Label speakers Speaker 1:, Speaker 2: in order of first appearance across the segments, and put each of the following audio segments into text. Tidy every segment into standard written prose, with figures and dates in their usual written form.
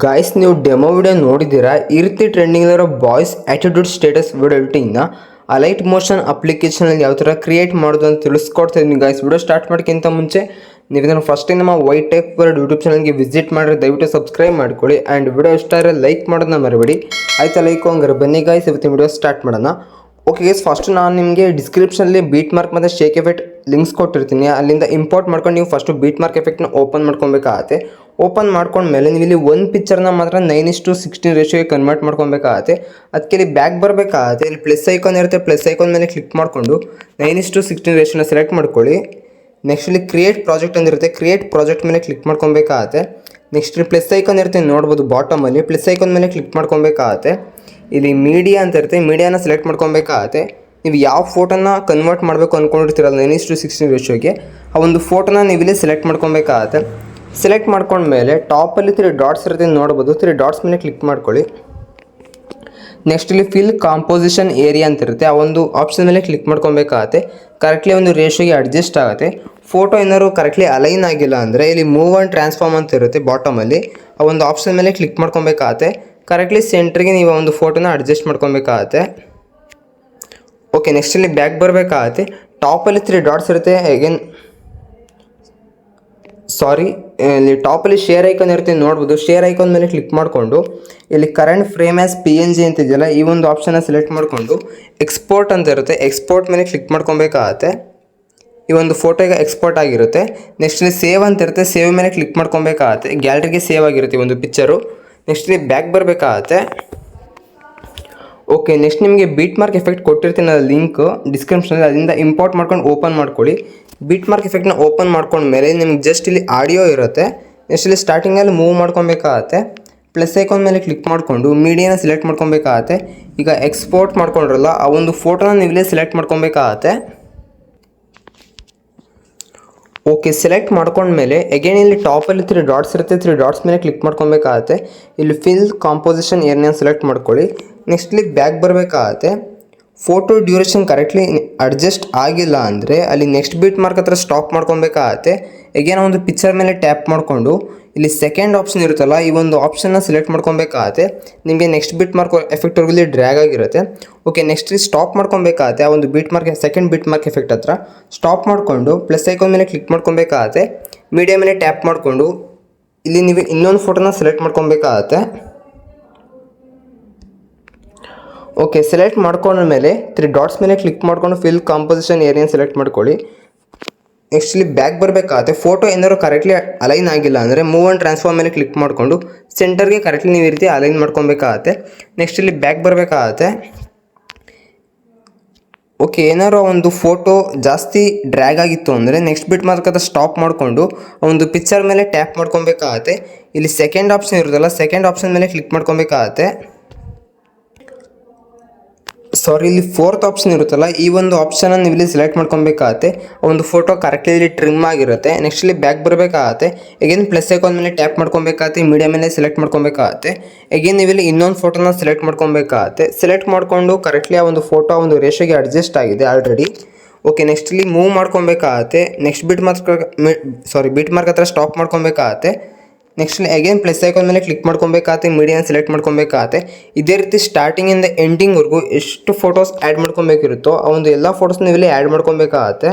Speaker 1: Guys, ನೀವು demo video ನೋಡಿದ್ದೀರಾ? ಈ ರೀತಿ ಟ್ರೆಂಡಿಂಗ್ಲಿರೋ ಬಾಯ್ಸ್ ಆ್ಯಟಿಟ್ಯೂಡ್ ಸ್ಟೇಟಸ್ ವಿಡಿಯೋ ಎಡಿಟಿಂಗ್ನ ಅಲೈಟ್ ಮೋಷನ್ ಅಪ್ಲಿಕೇಶನಲ್ಲಿ ಯಾವ ಥರ ಕ್ರಿಯೇಟ್ ಮಾಡೋದು ಅಂತ ತಿಳಿಸ್ಕೊಡ್ತಾ ಇದ್ದೀನಿ. ಗಾಯ್ಸ್, ವಿಡಿಯೋ ಸ್ಟಾರ್ಟ್ ಮಾಡೋಕ್ಕಿಂತ ಮುಂಚೆ ನೀವು ಇದನ್ನು ಫಸ್ಟ್ ಟೈಮ್ ನಮ್ಮ ವೈಟ್ ಟೆಕ್ ವರ್ಲ್ಡ್ ಯೂಟ್ಯೂಬ್ ಚಾನಲ್ಗೆ ವಿಸಿಟ್ ಮಾಡಿದ್ರೆ ದಯವಿಟ್ಟು ಸಬ್ಸ್ಕ್ರೈಬ್ ಮಾಡ್ಕೊಳ್ಳಿ. ಆ್ಯಂಡ್ ವಿಡಿಯೋ ಇಷ್ಟ ಆದರೆ ಲೈಕ್ ಮಾಡೋದನ್ನ ಮರಿಬೇಡಿ. ಆಯ್ತಾ? ಲೈಕ್ ಹಂಗಾರೆ ಬನ್ನಿ ಗಾಯ್ಸ್, ಇವತ್ತಿನ ವಿಡಿಯೋ ಸ್ಟಾರ್ಟ್ ಮಾಡೋಣ. ಓಕೆ ಗೈಸ್, ಫಸ್ಟ್ ನಾನು ನಿಮಗೆ ಡಿಸ್ಕ್ರಿಪ್ಷನಲ್ಲಿ ಬೀಟ್ ಮಾರ್ಕ್ ಮತ್ತು ಶೇಕ್ ಎಫೆಕ್ಟ್ ಲಿಂಕ್ಸ್ ಕೊಟ್ಟಿರ್ತೀನಿ. ಅಲ್ಲಿಂದ ಇಂಪೋರ್ಟ್ ಮಾಡ್ಕೊಂಡು ನೀವು ಫಸ್ಟು ಬೀಟ್ ಮಾರ್ಕ್ ಎಫೆಕ್ಟ್ನ ಓಪನ್ ಮಾಡ್ಕೊಬೇಕಾಗತ್ತೆ. ಓಪನ್ ಮಾಡ್ಕೊಂಡ್ಮೇಲೆ ನೀವು ಇಲ್ಲಿ ಒಂದು ಪಿಕ್ಚರ್ನ ಮಾತ್ರ 9:16 ರೇಷಿಯೋಗೆ ಕನ್ವರ್ಟ್ ಮಾಡ್ಕೊಬೇಕಾಗತ್ತೆ. ಅದಕ್ಕೆ ಇಲ್ಲಿ ಬ್ಯಾಕ್ ಬರಬೇಕಾಗತ್ತೆ. ಇಲ್ಲಿ ಪ್ಲಸ್ ಐಕಾನ್ ಇರುತ್ತೆ, ಪ್ಲಸ್ ಐಕಾನ್ ಮೇಲೆ ಕ್ಲಿಕ್ ಮಾಡಿಕೊಂಡು 9:16 ರೇಷಿಯೋನ ಸೆಲೆಕ್ಟ್ ಮಾಡ್ಕೊಳ್ಳಿ. ನೆಕ್ಸ್ಟ್ ಇಲ್ಲಿ ಕ್ರಿಯೇಟ್ ಪ್ರಾಜೆಕ್ಟ್ ಅಂದಿರುತ್ತೆ, ಕ್ರಿಯೇಟ್ ಪ್ರಾಜೆಕ್ಟ್ ಮೇಲೆ ಕ್ಲಿಕ್ ಮಾಡ್ಕೊಬೇಕಾಗತ್ತೆ. ನೆಕ್ಸ್ಟ್ ಇಲ್ಲಿ ಪ್ಲಸ್ ಐಕಾನ್ ಇರುತ್ತೆ ನೋಡ್ಬೋದು ಬಾಟಮಲ್ಲಿ, ಪ್ಲಸ್ ಐಕಾನ್ ಮೇಲೆ ಕ್ಲಿಕ್ ಮಾಡ್ಕೊಬೇಕಾಗತ್ತೆ. ಇಲ್ಲಿ ಮೀಡಿಯಾ ಅಂತ ಇರುತ್ತೆ, ಮೀಡಿಯಾನ ಸೆಲೆಕ್ಟ್ ಮಾಡ್ಕೊಬೇಕಾಗತ್ತೆ. ನೀವು ಯಾವ ಫೋಟೋನ ಕನ್ವರ್ಟ್ ಮಾಡಬೇಕು ಅಂದ್ಕೊಂಡಿರ್ತೀರಲ್ಲ 9:16 ರೇಷಿಯೋಗೆ, ಆ ಒಂದು ಫೋಟೋನ ನೀವು ಇಲ್ಲಿ ಸೆಲೆಕ್ಟ್ ಮಾಡ್ಕೊಬೇಕಾಗತ್ತೆ. ಸೆಲೆಕ್ಟ್ ಮಾಡ್ಕೊಂಡ್ಮೇಲೆ ಟಾಪಲ್ಲಿ 3 ಡಾಟ್ಸ್ ಇರುತ್ತೆ ನೋಡ್ಬೋದು, 3 ಡಾಟ್ಸ್ ಮೇಲೆ ಕ್ಲಿಕ್ ಮಾಡ್ಕೊಳ್ಳಿ. ನೆಕ್ಸ್ಟ್ ಇಲ್ಲಿ ಫಿಲ್ ಕಾಂಪೋಸಿಷನ್ ಏರಿಯಾ ಅಂತ ಇರುತ್ತೆ, ಆ ಒಂದು ಆಪ್ಷನ್ ಮೇಲೆ ಕ್ಲಿಕ್ ಮಾಡ್ಕೊಬೇಕಾಗತ್ತೆ. ಕರೆಕ್ಟ್ಲಿ ಒಂದು ರೇಷಿಯೋಗೆ ಅಡ್ಜಸ್ಟ್ ಆಗುತ್ತೆ. ಫೋಟೋ ಏನಾದ್ರು ಕರೆಕ್ಟ್ಲಿ ಅಲೈನ್ ಆಗಿಲ್ಲ ಅಂದರೆ ಇಲ್ಲಿ ಮೂವ್ ಆ್ಯಂಡ್ ಟ್ರಾನ್ಸ್ಫಾರ್ಮ್ ಅಂತ ಇರುತ್ತೆ ಬಾಟಮಲ್ಲಿ, ಆ ಒಂದು ಆಪ್ಷನ್ ಮೇಲೆ ಕ್ಲಿಕ್ ಮಾಡ್ಕೊಬೇಕಾಗತ್ತೆ. ಕರೆಕ್ಟ್ಲಿ ಸೆಂಟ್ರಿಗೆ ನೀವು ಒಂದು ಫೋಟೋನ ಅಡ್ಜಸ್ಟ್ ಮಾಡ್ಕೊಬೇಕಾಗತ್ತೆ. ಓಕೆ, ನೆಕ್ಸ್ಟ್ ಇಲ್ಲಿ ಬ್ಯಾಕ್ ಬರಬೇಕಾಗತ್ತೆ. ಟಾಪಲ್ಲಿ 3 ಡಾಟ್ಸ್ ಇರುತ್ತೆ, ಇಲ್ಲಿ ಟಾಪಲ್ಲಿ ಶೇರ್ ಐಕಾನ್ ಇರುತ್ತೆ ನೋಡ್ಬೋದು, ಶೇರ್ ಐಕಾನ್ ಮೇಲೆ ಕ್ಲಿಕ್ ಮಾಡಿಕೊಂಡು ಇಲ್ಲಿ ಕರೆಂಟ್ ಫ್ರೇಮ್ ಆ್ಯಸ್ PNG ಅಂತ ಇದೆಯಲ್ಲ, ಈ ಒಂದು ಆಪ್ಷನ್ನ ಸೆಲೆಕ್ಟ್ ಮಾಡಿಕೊಂಡು ಎಕ್ಸ್ಪೋರ್ಟ್ ಅಂತ ಇರುತ್ತೆ, ಎಕ್ಸ್ಪೋರ್ಟ್ ಮೇಲೆ ಕ್ಲಿಕ್ ಮಾಡ್ಕೊಬೇಕಾಗತ್ತೆ. ಈ ಒಂದು ಫೋಟೋ ಈಗ ಎಕ್ಸ್ಪೋರ್ಟ್ ಆಗಿರುತ್ತೆ. ನೆಕ್ಸ್ಟ್ ಇಲ್ಲಿ ಸೇವ್ ಅಂತ ಇರುತ್ತೆ, ಸೇವ್ ಮೇಲೆ ಕ್ಲಿಕ್ ಮಾಡ್ಕೊಬೇಕಾಗತ್ತೆ. ಗ್ಯಾಲರಿಗೆ ಸೇವ್ ಆಗಿರುತ್ತೆ ಒಂದು ಪಿಕ್ಚರು. ನೆಕ್ಸ್ಟ್ ಇಲ್ಲಿ ಬ್ಯಾಕ್ ಬರಬೇಕಾಗತ್ತೆ. ಓಕೆ, ನೆಕ್ಸ್ಟ್ ನಿಮಗೆ ಬೀಟ್ ಮಾರ್ಕ್ ಎಫೆಕ್ಟ್ ಕೊಟ್ಟಿರ್ತೀನಿ ಲಿಂಕ್ ಡಿಸ್ಕ್ರಿಪ್ಷನಲ್ಲಿ, ಅದರಿಂದ ಇಂಪೋರ್ಟ್ ಮಾಡ್ಕೊಂಡು ಓಪನ್ ಮಾಡ್ಕೊಳ್ಳಿ. ಬೀಟ್ ಮಾರ್ಕ್ ಎಫೆಕ್ಟ್ನ ಓಪನ್ ಮಾಡ್ಕೊಂಡ್ಮೇಲೆ ನಿಮ್ಗೆ ಜಸ್ಟ್ ಇಲ್ಲಿ ಆಡಿಯೋ ಇರುತ್ತೆ. ನೆಕ್ಸ್ಟ್ ಇಲ್ಲಿ ಸ್ಟಾರ್ಟಿಂಗಲ್ಲಿ ಮೂವ್ ಮಾಡ್ಕೊಬೇಕಾಗತ್ತೆ. ಪ್ಲಸ್ ಐಕಾನ್ ಮೇಲೆ ಕ್ಲಿಕ್ ಮಾಡಿಕೊಂಡು ಮೀಡಿಯಾನ ಸೆಲೆಕ್ಟ್ ಮಾಡ್ಕೊಬೇಕಾಗತ್ತೆ. ಈಗ ಎಕ್ಸ್ಪೋರ್ಟ್ ಮಾಡ್ಕೊಂಡ್ರಲ್ಲ ಆ ಒಂದು ಫೋಟೋನ ನೀವು ಇಲ್ಲೇ ಸೆಲೆಕ್ಟ್ ಮಾಡ್ಕೊಬೇಕಾಗತ್ತೆ. ಓಕೆ, ಸೆಲೆಕ್ಟ್ ಮಾಡ್ಕೊಂಡ್ಮೇಲೆ ಅಗೇನ್ ಇಲ್ಲಿ ಟಾಪಲ್ಲಿ 3 ಡಾಟ್ಸ್ ಇರುತ್ತೆ, 3 ಡಾಟ್ಸ್ ಮೇಲೆ ಕ್ಲಿಕ್ ಮಾಡ್ಕೊಬೇಕಾಗತ್ತೆ. ಇಲ್ಲಿ ಫಿಲ್ ಕಾಂಪೋಸಿಷನ್ ಏರಿಯಾ ಸೆಲೆಕ್ಟ್ ಮಾಡ್ಕೊಳ್ಳಿ. ನೆಕ್ಸ್ಟ್ ಇಲ್ಲಿ ಬ್ಯಾಕ್ ಬರಬೇಕಾಗತ್ತೆ. ಫೋಟೋ ಡ್ಯೂರೇಷನ್ ಕರೆಕ್ಟ್ಲಿ ಅಡ್ಜಸ್ಟ್ ಆಗಿಲ್ಲ ಅಂದರೆ ಅಲ್ಲಿ ನೆಕ್ಸ್ಟ್ ಬೀಟ್ ಮಾರ್ಕ್ ಹತ್ರ ಸ್ಟಾಪ್ ಮಾಡ್ಕೊಬೇಕಾಗತ್ತೆ. ಅಗೇನ್ ಒಂದು ಪಿಕ್ಚರ್ ಮೇಲೆ ಟ್ಯಾಪ್ ಮಾಡಿಕೊಂಡು ಇಲ್ಲಿ ಸೆಕೆಂಡ್ ಆಪ್ಷನ್ ಇರುತ್ತಲ್ಲ, ಈ ಒಂದು ಆಪ್ಷನ್ನ ಸೆಲೆಕ್ಟ್ ಮಾಡ್ಕೊಬೇಕಾಗತ್ತೆ. ನಿಮಗೆ ನೆಕ್ಸ್ಟ್ ಬೀಟ್ ಮಾರ್ಕ್ ಎಫೆಕ್ಟ್ವರೆಗೂ ಇಲ್ಲಿ ಡ್ರ್ಯಾಗ್ ಆಗಿರುತ್ತೆ. ಓಕೆ, ನೆಕ್ಸ್ಟ್ ಇಲ್ಲಿ ಸ್ಟಾಪ್ ಮಾಡ್ಕೊಬೇಕಾಗತ್ತೆ. ಆ ಒಂದು beet mark second beet mark effect ಹತ್ರ ಸ್ಟಾಪ್ ಮಾಡಿಕೊಂಡು ಪ್ಲಸ್ ಐಕಾನ್ ಮೇಲೆ ಕ್ಲಿಕ್ ಮಾಡ್ಕೊಬೇಕಾಗತ್ತೆ. ಮೀಡಿಯಾ ಮೇಲೆ ಟ್ಯಾಪ್ ಮಾಡಿಕೊಂಡು ಇಲ್ಲಿ ನೀವು ಇನ್ನೊಂದು ಫೋಟೋನ ಸೆಲೆಕ್ಟ್ ಮಾಡ್ಕೊಬೇಕಾಗತ್ತೆ. ಓಕೆ, ಸೆಲೆಕ್ಟ್ ಮಾಡ್ಕೊಂಡ್ಮೇಲೆ 3 ಡಾಟ್ಸ್ ಮೇಲೆ ಕ್ಲಿಕ್ ಮಾಡ್ಕೊಂಡು ಫಿಲ್ ಕಾಂಪೋಸಿಷನ್ ಏರಿಯಾ ಸೆಲೆಕ್ಟ್ ಮಾಡ್ಕೊಳ್ಳಿ. ನೆಕ್ಸ್ಟ್ ಇಲ್ಲಿ ಬ್ಯಾಕ್ ಬರಬೇಕಾಗತ್ತೆ. ಫೋಟೋ ಏನಾದ್ರು ಕರೆಕ್ಟ್ಲಿ ಅಲೈನ್ ಆಗಿಲ್ಲ ಅಂದರೆ ಮೂವ್ ಆ್ಯಂಡ್ ಟ್ರಾನ್ಸ್ಫಾರ್ಮ್ ಮೇಲೆ ಕ್ಲಿಕ್ ಮಾಡಿಕೊಂಡು ಸೆಂಟರ್ಗೆ ಕರೆಕ್ಟ್ಲಿ ನೀವು ಈ ರೀತಿ ಅಲೈನ್ ಮಾಡ್ಕೊಬೇಕಾಗತ್ತೆ. ನೆಕ್ಸ್ಟ್ ಇಲ್ಲಿ ಬ್ಯಾಕ್ ಬರಬೇಕಾಗತ್ತೆ. ಓಕೆ, ಏನಾದ್ರು ಒಂದು ಫೋಟೋ ಜಾಸ್ತಿ ಡ್ರ್ಯಾಗ್ ಆಗಿತ್ತು ಅಂದರೆ ನೆಕ್ಸ್ಟ್ ಬಿಟ್ ಮಾರ್ಕ್ ಹತ್ರ ಸ್ಟಾಪ್ ಮಾಡಿಕೊಂಡು ಒಂದು ಪಿಕ್ಚರ್ ಮೇಲೆ ಟ್ಯಾಪ್ ಮಾಡ್ಕೊಬೇಕಾಗತ್ತೆ. ಇಲ್ಲಿ ಸೆಕೆಂಡ್ ಆಪ್ಷನ್ ಇರುತ್ತಲ್ಲ, ಸೆಕೆಂಡ್ ಆಪ್ಷನ್ ಮೇಲೆ ಕ್ಲಿಕ್ ಮಾಡ್ಕೊಬೇಕಾಗತ್ತೆ. ಇಲ್ಲಿ ಫೋರ್ತ್ ಆಪ್ಷನ್ ಇರುತ್ತಲ್ಲ, ಈ ಒಂದು ಆಪ್ಷನ್ನ ನೀವು ಇಲ್ಲಿ ಸೆಲೆಕ್ಟ್ ಮಾಡ್ಕೊಬೇಕಾಗತ್ತೆ. ಒಂದು ಫೋಟೋ ಕರೆಕ್ಟ್ಲಿ ಇಲ್ಲಿ ಟ್ರಿಮ್ ಆಗಿರುತ್ತೆ. ನೆಕ್ಸ್ಟ್ ಇಲ್ಲಿ ಬ್ಯಾಕ್ ಬರಬೇಕಾಗತ್ತೆ. ಅಗೇನ್ ಪ್ಲಸ್ ಐಕಾನ್ ಮೇಲೆ ಟ್ಯಾಪ್ ಮಾಡ್ಕೊಬೇಕಾಗತ್ತೆ, ಮೀಡಿಯಾ ಮೇಲೆ ಸೆಲೆಕ್ಟ್ ಮಾಡ್ಕೊಬೇಕಾಗತ್ತೆ. ಅಗೇನ್ ನೀವು ಇಲ್ಲಿ ಇನ್ನೊಂದು ಫೋಟೋನ ಸೆಲೆಕ್ಟ್ ಮಾಡ್ಕೊಬೇಕಾಗತ್ತೆ. ಸೆಲೆಕ್ಟ್ ಮಾಡಿಕೊಂಡು ಕರೆಕ್ಟ್ಲಿ ಆ ಒಂದು ಫೋಟೋ ಒಂದು ರೇಷಿಯೋಗೆ ಅಡ್ಜಸ್ಟ್ ಆಗಿದೆ ಆಲ್ರೆಡಿ. ಓಕೆ, ನೆಕ್ಸ್ಟ್ ಇಲ್ಲಿ ಮೂವ್ ಮಾಡ್ಕೊಬೇಕಾಗತ್ತೆ. ನೆಕ್ಸ್ಟ್ ಬೀಟ್ ಮಾರ್ಕ್ ಹತ್ರ ಸ್ಟಾಪ್ ಮಾಡ್ಕೊಬೇಕಾಗತ್ತೆ. ನೆಕ್ಸ್ಟ್ ಅಗೇನ್ ಪ್ಲಸ್ ಐಕಾನ್ ಮೇಲೆ ಕ್ಲಿಕ್ ಮಾಡ್ಕೊಬೇಕಾಗತ್ತೆ, ಮೀಡಿಯಾನ ಸೆಲೆಕ್ಟ್ ಮಾಡ್ಕೊಬೇಕಾಗತ್ತೆ. ಇದೇ ರೀತಿ ಸ್ಟಾರ್ಟಿಂಗಿಂದ ಎಂಡಿಂಗ್ವರೆಗೂ ಎಷ್ಟು ಫೋಟೋಸ್ ಆ್ಯಡ್ ಮಾಡ್ಕೊಬೇಕಿರುತ್ತೋ ಆ ಒಂದು ಎಲ್ಲ ಫೋಟೋಸ್ನ ನೀವು ಇಲ್ಲಿ ಆ್ಯಡ್ ಮಾಡ್ಕೊಬೇಕಾಗತ್ತೆ.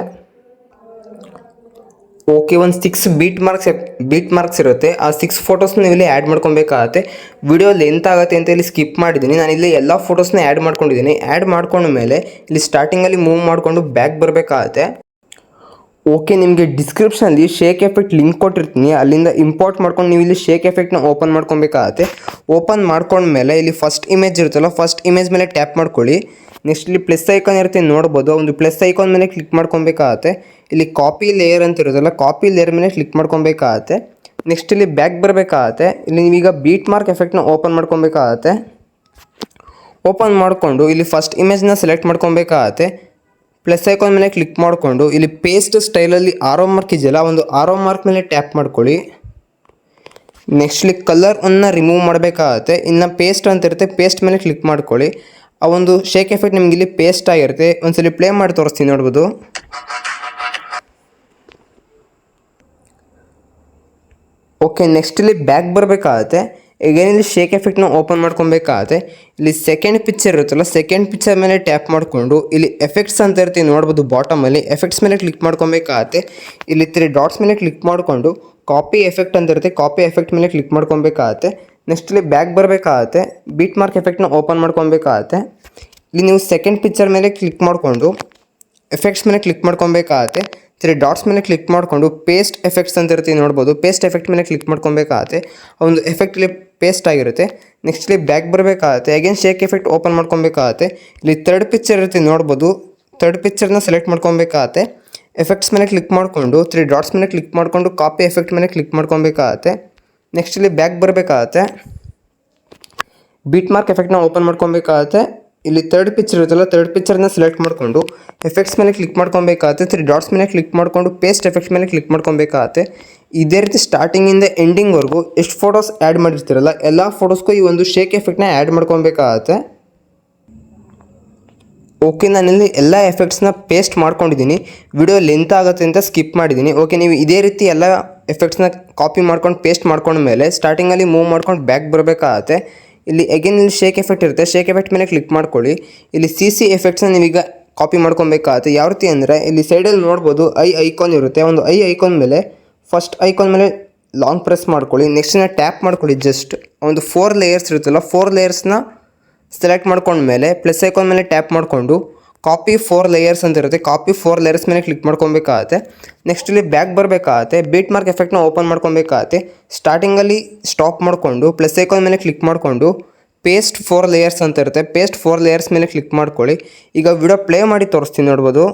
Speaker 1: ಓಕೆ, ಒಂದು 6 ಬೀಟ್ ಮಾರ್ಕ್ಸ್ ಇರುತ್ತೆ, ಆ 6 ಫೋಟೋಸ್ನ ನೀವು ಇಲ್ಲಿ ಆ್ಯಡ್ ಮಾಡ್ಕೊಬೇಕಾಗತ್ತೆ. ವಿಡಿಯೋ ಲೆಂತ್ ಆಗುತ್ತೆ ಅಂತ ಇಲ್ಲಿ ಸ್ಕಿಪ್ ಮಾಡಿದ್ದೀನಿ. ನಾನು ಇಲ್ಲಿ ಎಲ್ಲ ಫೋಟೋಸ್ನ ಆ್ಯಡ್ ಮಾಡ್ಕೊಂಡಿದ್ದೀನಿ. ಆ್ಯಡ್ ಮಾಡ್ಕೊಂಡ್ಮೇಲೆ ಇಲ್ಲಿ ಸ್ಟಾರ್ಟಿಂಗಲ್ಲಿ ಮೂವ್ ಮಾಡಿಕೊಂಡು ಬ್ಯಾಕ್ ಬರಬೇಕಾಗತ್ತೆ. ಓಕೆ, ನಿಮಗೆ ಡಿಸ್ಕ್ರಿಪ್ಷನಲ್ಲಿ ಶೇಕ್ ಎಫೆಕ್ಟ್ ಲಿಂಕ್ ಕೊಟ್ಟಿರ್ತೀನಿ, ಅಲ್ಲಿಂದ ಇಂಪೋರ್ಟ್ ಮಾಡ್ಕೊಂಡು ನೀವು ಇಲ್ಲಿ ಶೇಕ್ ಎಫೆಕ್ಟ್ನ ಓಪನ್ ಮಾಡ್ಕೊಬೇಕಾಗತ್ತೆ. ಓಪನ್ ಮಾಡ್ಕೊಂಡ್ಮೇಲೆ ಇಲ್ಲಿ ಫಸ್ಟ್ ಇಮೇಜ್ ಇರುತ್ತಲ್ಲ, ಫಸ್ಟ್ ಇಮೇಜ್ ಮೇಲೆ ಟ್ಯಾಪ್ ಮಾಡ್ಕೊಳ್ಳಿ. ನೆಕ್ಸ್ಟ್ ಇಲ್ಲಿ ಪ್ಲಸ್ ಐಕಾನ್ ಇರುತ್ತೆ ನೋಡ್ಬೋದು, ಒಂದು ಪ್ಲಸ್ ಐಕಾನ್ ಮೇಲೆ ಕ್ಲಿಕ್ ಮಾಡ್ಕೊಬೇಕಾಗತ್ತೆ. ಇಲ್ಲಿ ಕಾಪಿ ಲೇಯರ್ ಅಂತ ಇರುತ್ತಲ್ಲ, ಕಾಪಿ ಲೇಯರ್ ಮೇಲೆ ಕ್ಲಿಕ್ ಮಾಡ್ಕೊಬೇಕಾಗತ್ತೆ. ನೆಕ್ಸ್ಟ್ ಇಲ್ಲಿ ಬ್ಯಾಕ್ ಬರಬೇಕಾಗತ್ತೆ. ಇಲ್ಲಿ ನೀವೀಗ ಬೀಟ್ ಮಾರ್ಕ್ ಎಫೆಕ್ಟ್ನ ಓಪನ್ ಮಾಡ್ಕೊಬೇಕಾಗತ್ತೆ. ಓಪನ್ ಮಾಡಿಕೊಂಡು ಇಲ್ಲಿ ಫಸ್ಟ್ ಇಮೇಜ್ನ ಸೆಲೆಕ್ಟ್ ಮಾಡ್ಕೊಬೇಕಾಗತ್ತೆ. ಪ್ಲಸ್ ಐಕಾನ್ ಮೇಲೆ ಕ್ಲಿಕ್ ಮಾಡಿಕೊಂಡು ಇಲ್ಲಿ ಪೇಸ್ಟ್ ಸ್ಟೈಲಲ್ಲಿ ಆರೋ ಮಾರ್ಕ್ ಇದೆಯಲ್ಲ, ಒಂದು ಆರೋ ಮಾರ್ಕ್ ಮೇಲೆ ಟ್ಯಾಪ್ ಮಾಡ್ಕೊಳ್ಳಿ. ನೆಕ್ಸ್ಟ್ ಇಲ್ಲಿ ಕಲರ್ ಅನ್ನು ರಿಮೂವ್ ಮಾಡಬೇಕಾಗತ್ತೆ. ಇನ್ನು ಪೇಸ್ಟ್ ಅಂತ ಇರುತ್ತೆ, ಪೇಸ್ಟ್ ಮೇಲೆ ಕ್ಲಿಕ್ ಮಾಡ್ಕೊಳ್ಳಿ. ಆ ಒಂದು ಶೇಕ್ ಎಫೆಕ್ಟ್ ನಿಮ್ಗೆ ಇಲ್ಲಿ ಪೇಸ್ಟ್ ಆಗಿರುತ್ತೆ. ಒಂದ್ಸಲಿ ಪ್ಲೇ ಮಾಡಿ ತೋರಿಸ್ತೀನಿ ನೋಡ್ಬೋದು. ಓಕೆ, ನೆಕ್ಸ್ಟ್ ಇಲ್ಲಿ ಬ್ಯಾಕ್ ಬರಬೇಕಾಗತ್ತೆ. ಈಗೇನಿಲ್ಲಿ ಶೇಕ್ ಎಫೆಕ್ಟ್ನ ಓಪನ್ ಮಾಡ್ಕೊಬೇಕಾಗತ್ತೆ. ಇಲ್ಲಿ ಸೆಕೆಂಡ್ ಪಿಕ್ಚರ್ ಇರುತ್ತಲ್ಲ, ಸೆಕೆಂಡ್ ಪಿಕ್ಚರ್ ಮೇಲೆ ಟ್ಯಾಪ್ ಮಾಡಿಕೊಂಡು ಇಲ್ಲಿ ಎಫೆಕ್ಟ್ಸ್ ಅಂತ ಇರ್ತೀವಿ ನೋಡ್ಬೋದು. ಬಾಟಮಲ್ಲಿ ಎಫೆಕ್ಟ್ಸ್ ಮೇಲೆ ಕ್ಲಿಕ್ ಮಾಡ್ಕೊಬೇಕಾಗತ್ತೆ. ಇಲ್ಲಿ 3 ಡಾಟ್ಸ್ ಮೇಲೆ ಕ್ಲಿಕ್ ಮಾಡಿಕೊಂಡು ಕಾಪಿ ಎಫೆಕ್ಟ್ ಅಂತ ಇರುತ್ತೆ, ಕಾಪಿ ಎಫೆಕ್ಟ್ ಮೇಲೆ ಕ್ಲಿಕ್ ಮಾಡ್ಕೊಬೇಕಾಗತ್ತೆ. ನೆಕ್ಸ್ಟ್ ಇಲ್ಲಿ ಬ್ಯಾಕ್ ಬರಬೇಕಾಗತ್ತೆ. ಬೀಟ್ ಮಾರ್ಕ್ ಎಫೆಕ್ಟ್ನ ಓಪನ್ ಮಾಡ್ಕೊಬೇಕಾಗತ್ತೆ. ಇಲ್ಲಿ ನೀವು ಸೆಕೆಂಡ್ ಪಿಕ್ಚರ್ ಮೇಲೆ ಕ್ಲಿಕ್ ಮಾಡಿಕೊಂಡು ಎಫೆಕ್ಟ್ಸ್ ಮೇಲೆ ಕ್ಲಿಕ್ ಮಾಡ್ಕೊಬೇಕಾಗತ್ತೆ. 3 ಡಾಟ್ಸ್ ಮೇಲೆ ಕ್ಲಿಕ್ ಮಾಡಿಕೊಂಡು ಪೇಸ್ಟ್ ಎಫೆಕ್ಟ್ಸ್ ಅಂತ ಇರ್ತೀವಿ ನೋಡ್ಬೋದು. ಪೇಸ್ಟ್ ಎಫೆಕ್ಟ್ ಮೇಲೆ ಕ್ಲಿಕ್ ಮಾಡ್ಕೊಬೇಕಾಗತ್ತೆ. ಆ ಒಂದು ಎಫೆಕ್ಟ್ ಇಲ್ಲಿ ಪೇಸ್ಟ್ ಆಗಿರುತ್ತೆ. ನೆಕ್ಸ್ಟ್ ಇಲ್ಲಿ ಬ್ಯಾಕ್ ಬರಬೇಕಾಗತ್ತೆ. ಅಗೇನ್ ಶೇಕ್ ಎಫೆಕ್ಟ್ ಓಪನ್ ಮಾಡ್ಕೊಬೇಕಾಗತ್ತೆ. ಇಲ್ಲಿ 3rd ಪಿಕ್ಚರ್ ಇರ್ತೀವಿ ನೋಡ್ಬೋದು. 3rd ಪಿಕ್ಚರ್ನ ಸೆಲೆಕ್ಟ್ ಮಾಡ್ಕೊಬೇಕಾಗತ್ತೆ. ಎಫೆಕ್ಟ್ಸ್ ಮೇಲೆ ಕ್ಲಿಕ್ ಮಾಡಿಕೊಂಡು 3 ಡಾಟ್ಸ್ ಮೇಲೆ ಕ್ಲಿಕ್ ಮಾಡಿಕೊಂಡು ಕಾಪಿ ಎಫೆಕ್ಟ್ ಮೇಲೆ ಕ್ಲಿಕ್ ಮಾಡ್ಕೊಬೇಕಾಗತ್ತೆ. ನೆಕ್ಸ್ಟ್ ಇಲ್ಲಿ ಬ್ಯಾಕ್ ಬರಬೇಕಾಗತ್ತೆ. ಬೀಟ್ ಮಾರ್ಕ್ ಎಫೆಕ್ಟ್ನ ಓಪನ್ ಮಾಡ್ಕೊಬೇಕಾಗತ್ತೆ. ಇಲ್ಲಿ 3rd ಪಿಕ್ಚರ್ ಇರುತ್ತಲ್ಲ, 3rd ಪಿಕ್ಚರ್ನ ಸೆಲೆಕ್ಟ್ ಮಾಡಿಕೊಂಡು ಎಫೆಕ್ಟ್ಸ್ ಮೇಲೆ ಕ್ಲಿಕ್ ಮಾಡ್ಕೊಬೇಕಾಗತ್ತೆ. 3 ಡಾಟ್ಸ್ ಮೇಲೆ ಕ್ಲಿಕ್ ಮಾಡಿಕೊಂಡು ಪೇಸ್ಟ್ ಎಫೆಕ್ಟ್ ಮೇಲೆ ಕ್ಲಿಕ್ ಮಾಡ್ಕೊಬೇಕಾಗತ್ತೆ. ಇದೇ ರೀತಿ ಸ್ಟಾರ್ಟಿಂಗಿಂದ ಎಂಡಿಂಗ್ವರೆಗೂ ಎಷ್ಟು ಫೋಟೋಸ್ ಆ್ಯಡ್ ಮಾಡಿರ್ತೀರಲ್ಲ, ಎಲ್ಲ ಫೋಟೋಸ್ಗೂ ಈ ಒಂದು ಶೇಕ್ ಎಫೆಕ್ಟ್ನ ಆ್ಯಡ್ ಮಾಡ್ಕೊಬೇಕಾಗತ್ತೆ. ಓಕೆ, ನಾನಿಲ್ಲಿ ಎಲ್ಲ ಎಫೆಕ್ಟ್ಸ್ನ ಪೇಸ್ಟ್ ಮಾಡ್ಕೊಂಡಿದ್ದೀನಿ. ವಿಡಿಯೋ ಲೆಂತ್ ಆಗುತ್ತೆ ಅಂತ ಸ್ಕಿಪ್ ಮಾಡಿದ್ದೀನಿ. ಓಕೆ, ನೀವು ಇದೇ ರೀತಿ ಎಲ್ಲ ಎಫೆಕ್ಟ್ಸ್ನ ಕಾಪಿ ಮಾಡ್ಕೊಂಡು ಪೇಸ್ಟ್ ಮಾಡ್ಕೊಂಡ್ಮೇಲೆ ಸ್ಟಾರ್ಟಿಂಗಲ್ಲಿ ಮೂವ್ ಮಾಡ್ಕೊಂಡು ಬ್ಯಾಕ್ ಬರಬೇಕಾಗತ್ತೆ. ಇಲ್ಲಿ ಅಗೇನ್ ಇಲ್ಲಿ ಶೇಕ್ ಎಫೆಕ್ಟ್ ಇರುತ್ತೆ, ಶೇಕ್ ಎಫೆಕ್ಟ್ ಮೇಲೆ ಕ್ಲಿಕ್ ಮಾಡ್ಕೊಳ್ಳಿ. ಇಲ್ಲಿ CC ಎಫೆಕ್ಟ್ಸ್ನ ನೀವೀಗ ಕಾಪಿ ಮಾಡ್ಕೊಬೇಕಾಗತ್ತೆ. ಯಾವ ರೀತಿ ಅಂದರೆ ಇಲ್ಲಿ ಸೈಡಲ್ಲಿ ನೋಡ್ಬೋದು ಐಕಾನ್ ಇರುತ್ತೆ. ಒಂದು ಐಕಾನ್ ಮೇಲೆ ಫಸ್ಟ್ ಐಕಾನ್ ಮೇಲೆ ಲಾಂಗ್ ಪ್ರೆಸ್ ಮಾಡ್ಕೊಳ್ಳಿ. ನೆಕ್ಸ್ಟ್ನ ಟ್ಯಾಪ್ ಮಾಡ್ಕೊಳ್ಳಿ. ಜಸ್ಟ್ ಒಂದು 4 ಲೇಯರ್ಸ್ ಇರುತ್ತಲ್ಲ, 4 ಲೇಯರ್ಸ್ನ ಸೆಲೆಕ್ಟ್ ಮಾಡ್ಕೊಂಡ್ಮೇಲೆ ಪ್ಲಸ್ ಐಕಾನ್ ಮೇಲೆ ಟ್ಯಾಪ್ ಮಾಡಿಕೊಂಡು ಕಾಪಿ 4 ಲೇಯರ್ಸ್ ಅಂತ ಇರುತ್ತೆ, ಕಾಪಿ 4 ಲೇಯರ್ಸ್ ಮೇಲೆ ಕ್ಲಿಕ್ ಮಾಡ್ಕೊಬೇಕಾಗತ್ತೆ. ನೆಕ್ಸ್ಟ್ ಇಲ್ಲಿ ಬ್ಯಾಕ್ ಬರಬೇಕಾಗತ್ತೆ. ಬೀಟ್ ಮಾರ್ಕ್ ಎಫೆಕ್ಟ್ನ ಓಪನ್ ಮಾಡ್ಕೊಬೇಕಾಗತ್ತೆ. ಸ್ಟಾರ್ಟಿಂಗಲ್ಲಿ ಸ್ಟಾಪ್ ಮಾಡಿಕೊಂಡು ಪ್ಲಸ್ ಐಕಾನ್ ಮೇಲೆ ಕ್ಲಿಕ್ ಮಾಡಿಕೊಂಡು ಪೇಸ್ಟ್ 4 ಲೇಯರ್ಸ್ ಅಂತ ಇರುತ್ತೆ, ಪೇಸ್ಟ್ 4 ಲೇಯರ್ಸ್ ಮೇಲೆ ಕ್ಲಿಕ್ ಮಾಡ್ಕೊಳ್ಳಿ. ಈಗ ವಿಡಿಯೋ ಪ್ಲೇ ಮಾಡಿ ತೋರಿಸ್ತೀನಿ ನೋಡ್ಬೋದು.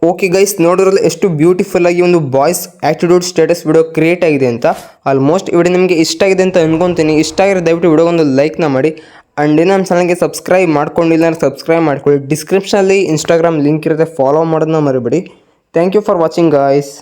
Speaker 1: ಓಕೆ ಗೈಸ್, ನೋಡಿರಲ್ಲ ಎಷ್ಟು ಬ್ಯೂಟಿಫುಲ್ ಆಗಿ ಒಂದು boys attitude status video create ಆಗಿದೆ ಅಂತ. ಆಲ್ಮೋಸ್ಟ್ ಈ ವಿಡಿಯೋ ನಿಮಗೆ ಇಷ್ಟ ಆಗಿದೆ ಅಂತ ಅನ್ಕೊತೀನಿ. ಇಷ್ಟ ಆಗಿರೋ ದಯವಿಟ್ಟು ವಿಡಿಯೋಗೊಂದು ಲೈಕ್ನ ಮಾಡಿ. ಆ್ಯಂಡ್ ನಮ್ಮ ಚಾನಲ್ಗೆ ಸಬ್ಸ್ಕ್ರೈಬ್ ಮಾಡ್ಕೊಂಡಿಲ್ಲ ಅಂದರೆ ಸಬ್ಸ್ಕ್ರೈಬ್ ಮಾಡ್ಕೊಳ್ಳಿ. ಡಿಸ್ಕ್ರಿಪ್ಷನಲ್ಲಿ ಇನ್ಸ್ಟಾಗ್ರಾಮ್ ಲಿಂಕ್ ಇರುತ್ತೆ, ಫಾಲೋ ಮಾಡೋದನ್ನ ಮರಿಬೇಡಿ. Thank you for watching guys.